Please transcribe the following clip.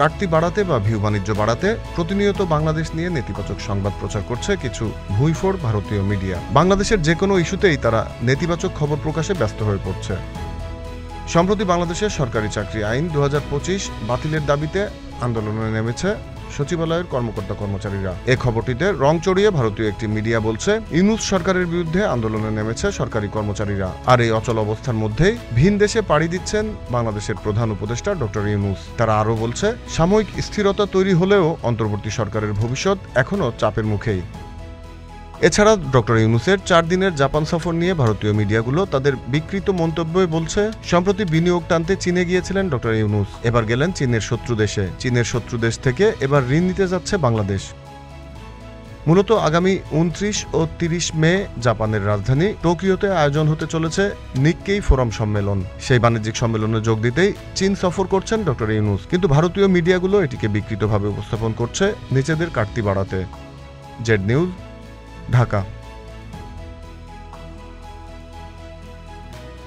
কাটতি বাড়াতে বা ভিউ বাণিজ্য বাড়াতে প্রতিনিয়ত বাংলাদেশ নিয়ে নেতিবাচক সংবাদ প্রচার করছে কিছু ভুঁইফোড় ভারতীয় মিডিয়া। বাংলাদেশের যে কোনো ইস্যুতেই তারা নেতিবাচক খবর প্রকাশে ব্যস্ত হয়ে পড়ছে। সম্প্রতি বাংলাদেশের সরকারি চাকরি আইন ২০২৫ বাতিলের দাবিতে আন্দোলনে নেমেছে সচিবালয়ের কর্মকর্তা কর্মচারীরা। এ খবরটিতে রং চড়িয়ে ভারতীয় একটি মিডিয়া বলছে, ইউনূস সরকারের বিরুদ্ধে আন্দোলনে নেমেছে সরকারি কর্মচারীরা। আর এই অচল অবস্থার মধ্যেই ভিন দেশে পাড়ি দিচ্ছেন বাংলাদেশের প্রধান উপদেষ্টা ডক্টর ইউনূস। তারা আরও বলছে, সাময়িক স্থিরতা তৈরি হলেও অন্তর্বর্তী সরকারের ভবিষ্যৎ এখনও চাপের মুখেই। এছাড়া ডক্টর ইউনূসের ৪ দিনের জাপান সফর নিয়ে ভারতীয় মিডিয়াগুলো তাদের বিকৃত মন্তব্যে বলছে, সম্প্রতি বিনিয়োগ টানতে চীনে গিয়েছিলেন ডক্টর ইউনূস, এবার গেলেন চীনের শত্রু দেশে। চীনের শত্রু দেশ থেকে এবার ঋণ নিতে যাচ্ছে বাংলাদেশ। মূলত আগামী ২৯ ও ৩০ মে জাপানের রাজধানী টোকিওতে আয়োজন হতে চলেছে নিক্কেই ফোরাম সম্মেলন। সেই বাণিজ্যিক সম্মেলনে যোগ দিতেই চীন সফর করছেন ডক্টর ইউনূস। কিন্তু ভারতীয় মিডিয়াগুলো এটিকে বিকৃতভাবে উপস্থাপন করছে নিজেদের কাটতি বাড়াতে। Z news, Dhaka.